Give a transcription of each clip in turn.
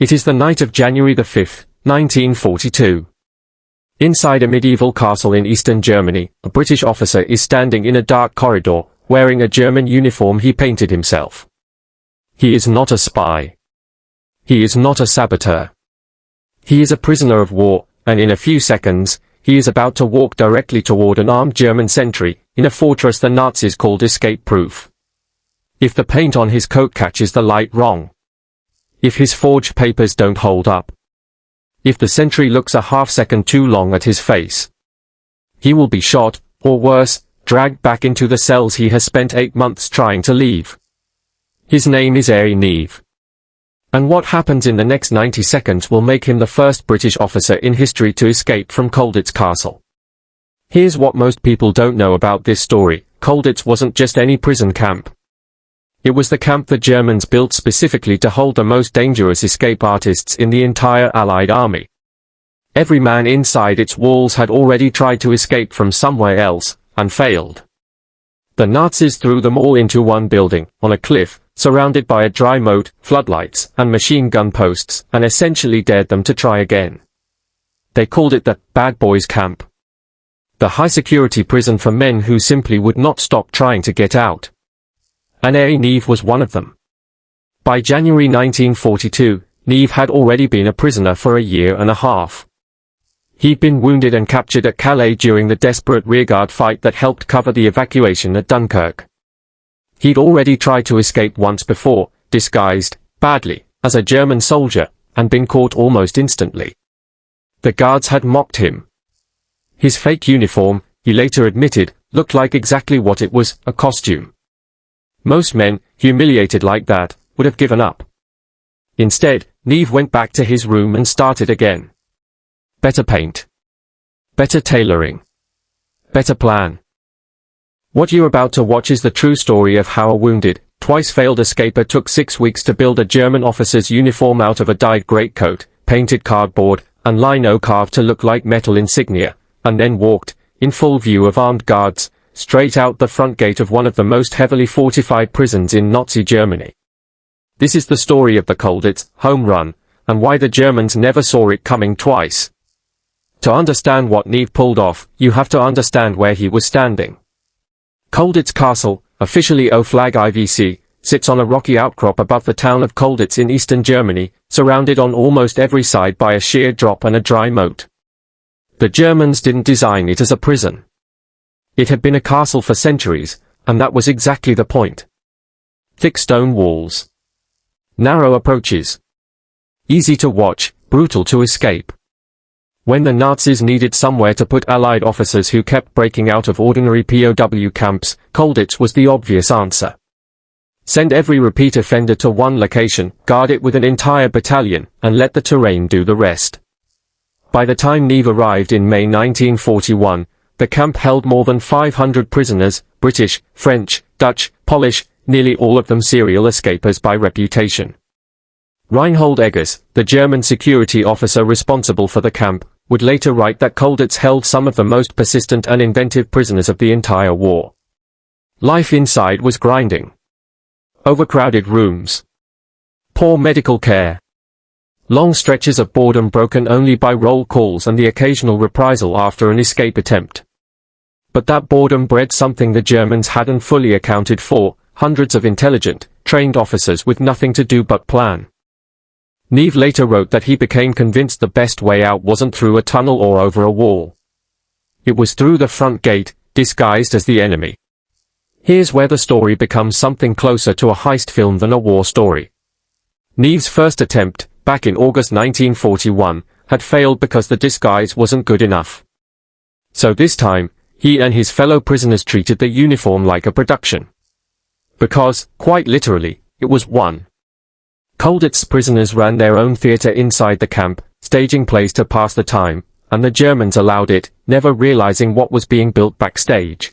It is the night of January the 5th, 1942. Inside a medieval castle in eastern Germany, a British officer is standing in a dark corridor, wearing a German uniform he painted himself. He is not a spy. He is not a saboteur. He is a prisoner of war, and in a few seconds, he is about to walk directly toward an armed German sentry, in a fortress the Nazis called escape-proof. If the paint on his coat catches the light wrong. If his forged papers don't hold up. If the sentry looks a half-second too long at his face. He will be shot, or worse, dragged back into the cells he has spent 8 months trying to leave. His name is Airey Neave. And what happens in the next 90 seconds will make him the first British officer in history to escape from Colditz Castle. Here's what most people don't know about this story. Colditz wasn't just any prison camp. It was the camp the Germans built specifically to hold the most dangerous escape artists in the entire Allied army. Every man inside its walls had already tried to escape from somewhere else, and failed. The Nazis threw them all into one building, on a cliff, surrounded by a dry moat, floodlights, and machine gun posts, and essentially dared them to try again. They called it the Bad Boys Camp. The high-security prison for men who simply would not stop trying to get out. And Airey Neave was one of them. By January 1942, Neave had already been a prisoner for a year and a half. He'd been wounded and captured at Calais during the desperate rearguard fight that helped cover the evacuation at Dunkirk. He'd already tried to escape once before, disguised, badly, as a German soldier, and been caught almost instantly. The guards had mocked him. His fake uniform, he later admitted, looked like exactly what it was, a costume. Most men, humiliated like that, would have given up. Instead, Neave went back to his room and started again. Better paint. Better tailoring. Better plan. What you're about to watch is the true story of how a wounded, twice-failed escaper took 6 weeks to build a German officer's uniform out of a dyed greatcoat, painted cardboard, and lino carved to look like metal insignia, and then walked, in full view of armed guards, straight out the front gate of one of the most heavily fortified prisons in Nazi Germany. This is the story of the Colditz home run, and why the Germans never saw it coming twice. To understand what Neave pulled off, you have to understand where he was standing. Colditz Castle, officially O-Flag IVC, sits on a rocky outcrop above the town of Colditz in eastern Germany, surrounded on almost every side by a sheer drop and a dry moat. The Germans didn't design it as a prison. It had been a castle for centuries, and that was exactly the point. Thick stone walls. Narrow approaches. Easy to watch, brutal to escape. When the Nazis needed somewhere to put Allied officers who kept breaking out of ordinary POW camps, Colditz was the obvious answer. Send every repeat offender to one location, guard it with an entire battalion, and let the terrain do the rest. By the time Neave arrived in May 1941, the camp held more than 500 prisoners, British, French, Dutch, Polish, nearly all of them serial escapers by reputation. Reinhold Eggers, the German security officer responsible for the camp, would later write that Colditz held some of the most persistent and inventive prisoners of the entire war. Life inside was grinding. Overcrowded rooms. Poor medical care. Long stretches of boredom broken only by roll calls and the occasional reprisal after an escape attempt. But that boredom bred something the Germans hadn't fully accounted for, hundreds of intelligent, trained officers with nothing to do but plan. Neave later wrote that he became convinced the best way out wasn't through a tunnel or over a wall. It was through the front gate, disguised as the enemy. Here's where the story becomes something closer to a heist film than a war story. Neave's first attempt, back in August 1941, had failed because the disguise wasn't good enough. So this time, he and his fellow prisoners treated the uniform like a production. Because, quite literally, it was one. Colditz prisoners ran their own theatre inside the camp, staging plays to pass the time, and the Germans allowed it, never realizing what was being built backstage.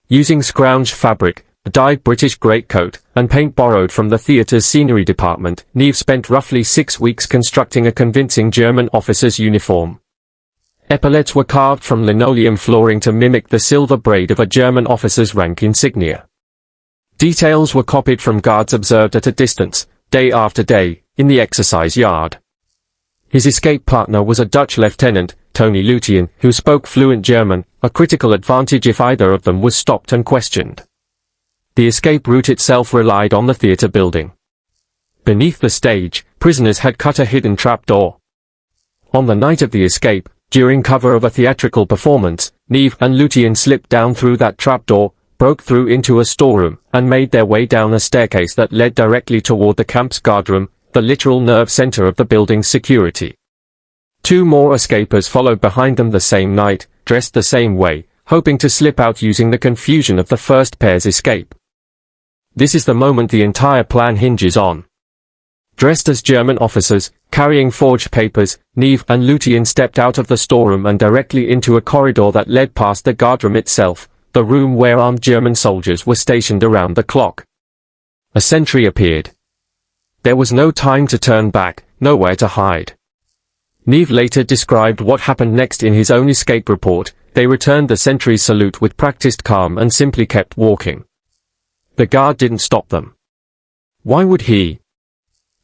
Using scrounged fabric, a dyed British greatcoat, and paint borrowed from the theatre's scenery department, Neave spent roughly 6 weeks constructing a convincing German officer's uniform. Epaulets were carved from linoleum flooring to mimic the silver braid of a German officer's rank insignia. Details were copied from guards observed at a distance, day after day, in the exercise yard. His escape partner was a Dutch lieutenant, Tony Lutien, who spoke fluent German, a critical advantage if either of them was stopped and questioned. The escape route itself relied on the theatre building. Beneath the stage, prisoners had cut a hidden trapdoor. On the night of the escape, during cover of a theatrical performance, Neave and Lutien slipped down through that trapdoor, broke through into a storeroom, and made their way down a staircase that led directly toward the camp's guardroom, the literal nerve center of the building's security. 2 more escapers followed behind them the same night, dressed the same way, hoping to slip out using the confusion of the first pair's escape. This is the moment the entire plan hinges on. Dressed as German officers, carrying forged papers, Neave and Lutien stepped out of the storeroom and directly into a corridor that led past the guardroom itself, the room where armed German soldiers were stationed around the clock. A sentry appeared. There was no time to turn back, nowhere to hide. Neave later described what happened next in his own escape report. They returned the sentry's salute with practiced calm and simply kept walking. The guard didn't stop them. Why would he?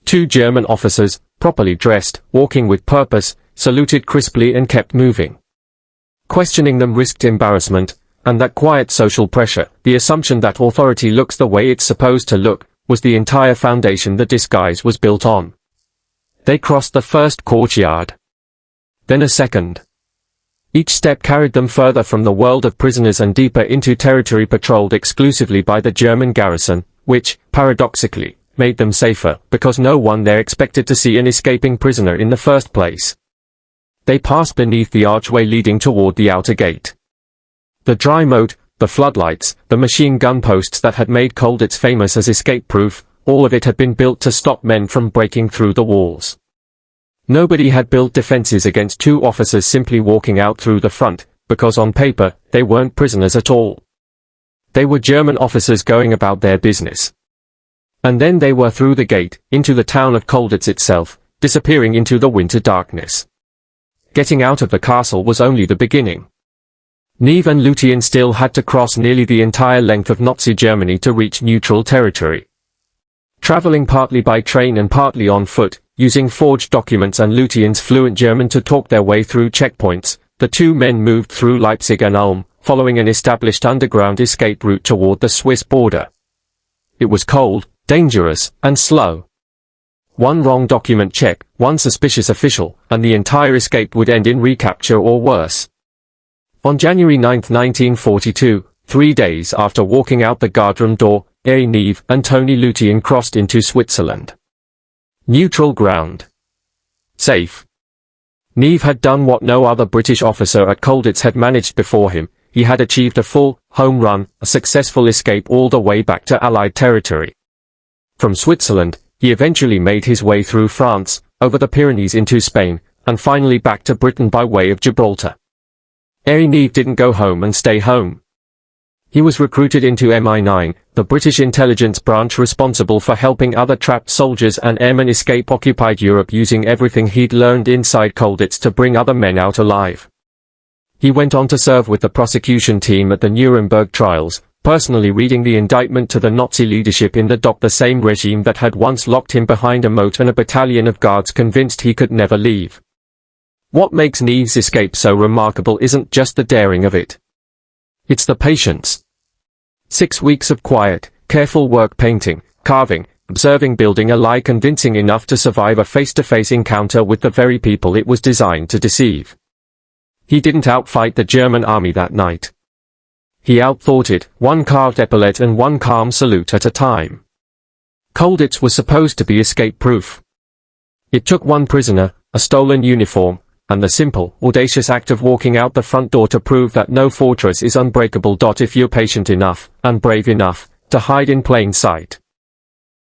2 German officers, properly dressed, walking with purpose, saluted crisply and kept moving. Questioning them risked embarrassment, and that quiet social pressure, the assumption that authority looks the way it's supposed to look, was the entire foundation the disguise was built on. They crossed the first courtyard. Then a second. Each step carried them further from the world of prisoners and deeper into territory patrolled exclusively by the German garrison, which, paradoxically, made them safer, because no one there expected to see an escaping prisoner in the first place. They passed beneath the archway leading toward the outer gate. The dry moat, the floodlights, the machine gun posts that had made Colditz famous as escape-proof, all of it had been built to stop men from breaking through the walls. Nobody had built defenses against 2 officers simply walking out through the front, because on paper, they weren't prisoners at all. They were German officers going about their business. And then they were through the gate, into the town of Colditz itself, disappearing into the winter darkness. Getting out of the castle was only the beginning. Neave and Lutien still had to cross nearly the entire length of Nazi Germany to reach neutral territory. Traveling partly by train and partly on foot, using forged documents and Lutien's fluent German to talk their way through checkpoints, the 2 men moved through Leipzig and Ulm, following an established underground escape route toward the Swiss border. It was cold, dangerous, and slow. 1 wrong document check, 1 suspicious official, and the entire escape would end in recapture or worse. On January 9, 1942, 3 days after walking out the guardroom door, Airey Neave and Tony Lutien crossed into Switzerland. Neutral ground. Safe. Neave had done what no other British officer at Colditz had managed before him. He had achieved a full, home run, a successful escape all the way back to Allied territory. From Switzerland, he eventually made his way through France, over the Pyrenees into Spain, and finally back to Britain by way of Gibraltar. Airey Neave didn't go home and stay home. He was recruited into MI9, the British intelligence branch responsible for helping other trapped soldiers and airmen escape occupied Europe using everything he'd learned inside Colditz to bring other men out alive. He went on to serve with the prosecution team at the Nuremberg trials, personally reading the indictment to the Nazi leadership in the dock, the same regime that had once locked him behind a moat and a battalion of guards convinced he could never leave. What makes Neave's escape so remarkable isn't just the daring of it. It's the patience. 6 weeks of quiet, careful work painting, carving, observing, building a lie convincing enough to survive a face-to-face encounter with the very people it was designed to deceive. He didn't outfight the German army that night. He outthought it, 1 carved epaulette and 1 calm salute at a time. Colditz was supposed to be escape-proof. It took 1 prisoner, a stolen uniform, and the simple, audacious act of walking out the front door to prove that no fortress is unbreakable. If you're patient enough, and brave enough, to hide in plain sight.